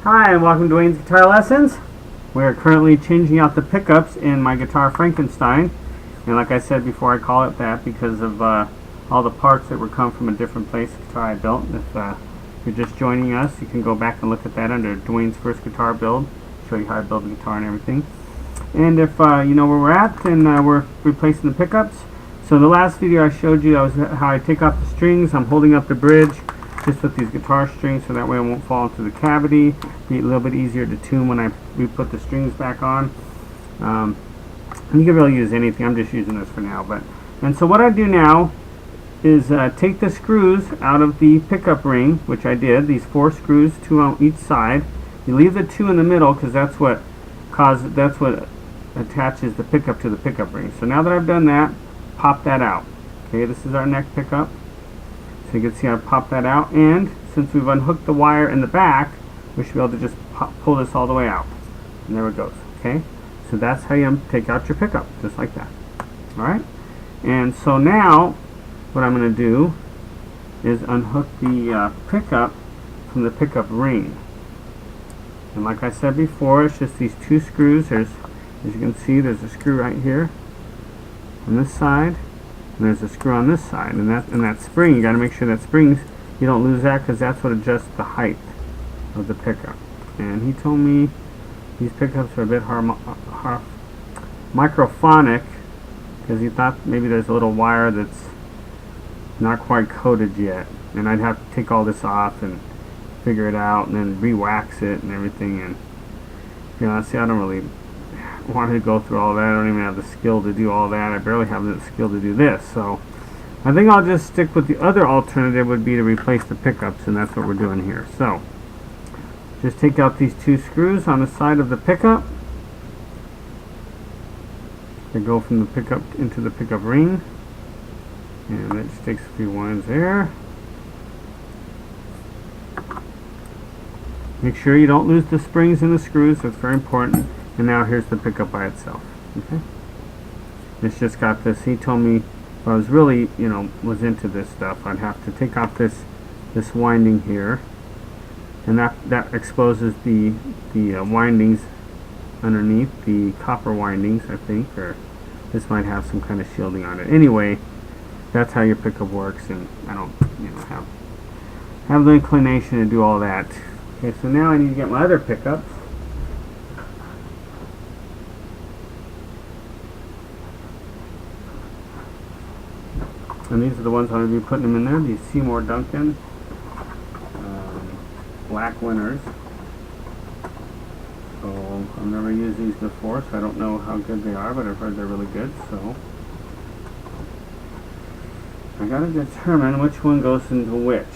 Hi, and welcome to Wayne's Guitar Lessons. We are currently changing out the pickups in my guitar Frankenstein. And like I said before, I call it that because of all the parts that were come from a different place guitar I built. If you're just joining us, you can go back and look at that under Dwayne's first guitar build. Show you how I build the guitar and everything. And if you know where we're at, then we're replacing the pickups. So the last video I showed you was how I take off the strings. I'm holding up the bridge just with these guitar strings so that way it won't fall into the cavity. Be a little bit easier to tune when we put the strings back on. And you can really use anything. I'm just using this for now. And so what I do now is take the screws out of the pickup ring, which I did. These 4 screws, 2 on each side. You leave the 2 in the middle because that's what attaches the pickup to the pickup ring. So now that I've done that, pop that out. Okay, this is our neck pickup. So you can see I popped that out, and since we've unhooked the wire in the back, we should be able to just pull this all the way out. And there it goes. Okay, so that's how you take out your pickup, just like that. Alright, and so now what I'm going to do is unhook the pickup from the pickup ring. And like I said before, it's just these 2 screws. As you can see, there's a screw right here on this side, and there's a screw on this side, and that spring, you got to make sure that springs, you don't lose that, because that's what adjusts the height of the pickup. And he told me these pickups are a bit microphonic, because he thought maybe there's a little wire that's not quite coated yet, and I'd have to take all this off and figure it out, and then re-wax it and everything. And you know, see, I don't really want to go through all that. I don't even have the skill to do all that. I barely have the skill to do this. So I think I'll just stick with the other alternative, would be to replace the pickups, and that's what we're doing here. So just take out these 2 screws on the side of the pickup. They go from the pickup into the pickup ring, and that just takes a few winds there. Make sure you don't lose the springs and the screws. That's very important. And now here's the pickup by itself. Okay, it's just got this. He told me if I was really, was into this stuff, I'd have to take off this winding here, and that exposes the windings underneath, the copper windings, I think, or this might have some kind of shielding on it. Anyway, that's how your pickup works, and I don't have the inclination to do all that. Okay, so now I need to get my other pickups. And these are the ones I'm going to be putting them in there, these Seymour Duncan black winners. So I've never used these before, so I don't know how good they are, but I've heard they're really good. So I got to determine which one goes into which,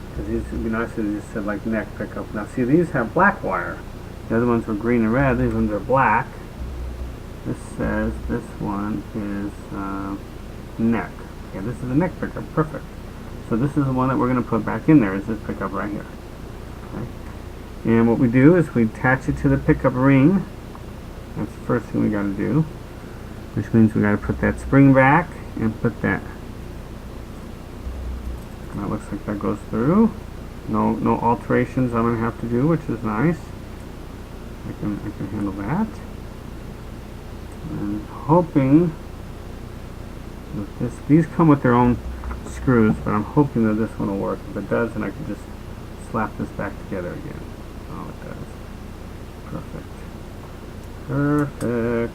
because these would be nice if they just said like neck pickup. Now see, these have black wire. The other ones were green and red. These ones are black. This says this one is neck. Okay, this is the neck pickup. Perfect. So this is the one that we're going to put back in there, is this pickup right here. Okay. And what we do is we attach it to the pickup ring. That's the first thing we got to do, which means we got to put that spring back and put that. That looks like that goes through. No alterations I'm going to have to do, which is nice. I can handle that. And hoping that these come with their own screws, but I'm hoping that this one will work. If it does, then I can just slap this back together again. Oh, it does. Perfect. Perfect.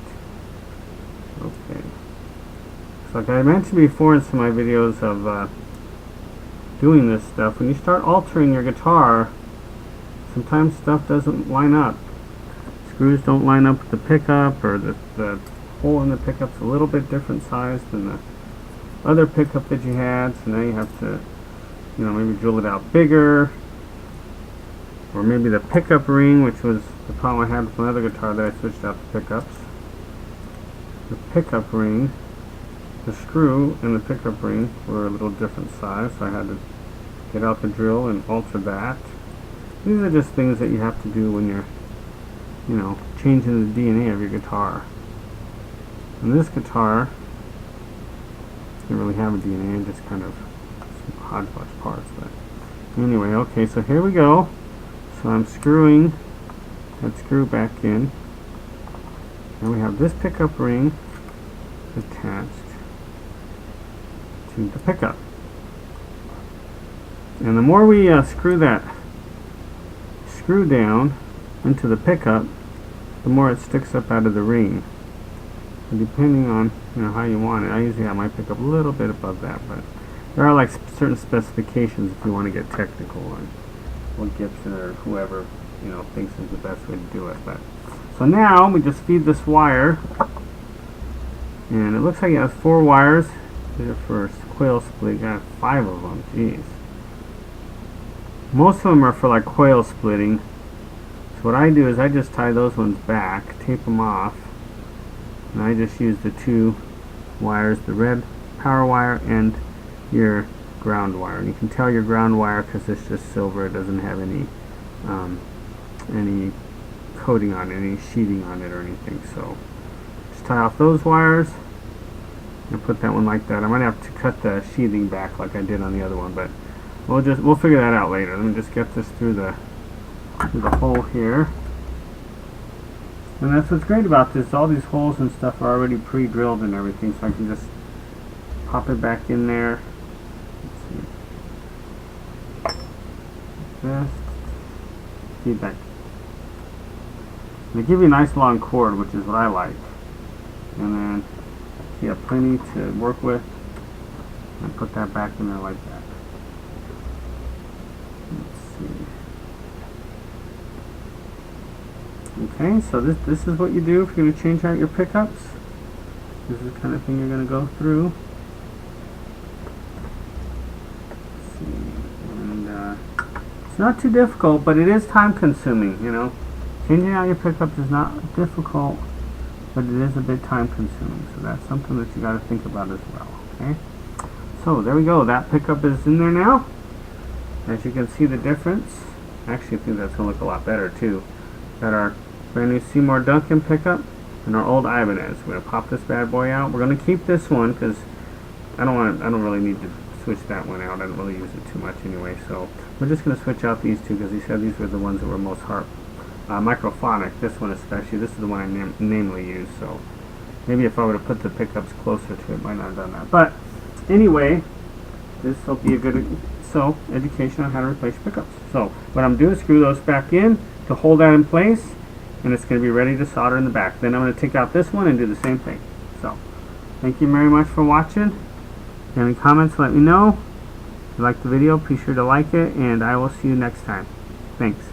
Okay. So like I mentioned before in some of my videos of doing this stuff, when you start altering your guitar, sometimes stuff doesn't line up. Screws don't line up with the pickup, or the hole in the pickup's a little bit different size than the other pickup that you had, so now you have to, maybe drill it out bigger. Or maybe the pickup ring, which was the problem I had with my other guitar that I switched out the pickups. The pickup ring, the screw and the pickup ring were a little different size, so I had to get out the drill and alter that. These are just things that you have to do when you're, changing the DNA of your guitar. And this guitar didn't really have a DNA, just kind of some hodgepodge parts. But anyway, okay, so here we go. So I'm screwing that screw back in. And we have this pickup ring attached to the pickup. And the more we screw that screw down into the pickup, the more it sticks up out of the ring. And depending on how you want it, I usually have my pickup a little bit above that, but there are like certain specifications if you want to get technical on what Gibson or whoever thinks is the best way to do it. But so now we just feed this wire, and it looks like it has 4 wires. These are for coil split. Got 5 of them. Jeez. Most of them are for like coil splitting. So what I do is I just tie those ones back, tape them off, and I just use the 2 wires, the red power wire and your ground wire. And you can tell your ground wire because it's just silver. It doesn't have any coating on it, any sheathing on it or anything. So just tie off those wires and put that one like that. I might have to cut the sheathing back like I did on the other one, but we'll figure that out later. Let me just get this through the hole here. And that's what's great about this. All these holes and stuff are already pre-drilled and everything, so I can just pop it back in there. Let's see. Just feedback. They give you a nice long cord, which is what I like. And then you have plenty to work with. And put that back in there like that. Okay, so this is what you do if you're going to change out your pickups. This is the kind of thing you're going to go through. Let's see. And it's not too difficult, but it is time consuming, Changing out your pickups is not difficult, but it is a bit time consuming. So that's something that you got to think about as well. Okay. So there we go. That pickup is in there now. As you can see the difference. Actually, I think that's going to look a lot better too. Got our brand new Seymour Duncan pickup and our old Ibanez. We're going to pop this bad boy out. We're going to keep this one because I don't really need to switch that one out. I don't really use it too much anyway. So we're just going to switch out these two because he said these were the ones that were most microphonic. This one especially. This is the one I namely use. So maybe if I would have put the pickups closer to it, might not have done that. But anyway, this will be a good education on how to replace your pickups. So what I'm doing is screw those back in to hold that in place, and it's going to be ready to solder in the back. Then I'm going to take out this one and do the same thing. So thank you very much for watching. If you have any comments, let me know. If you like the video, be sure to like it, and I will see you next time. Thanks.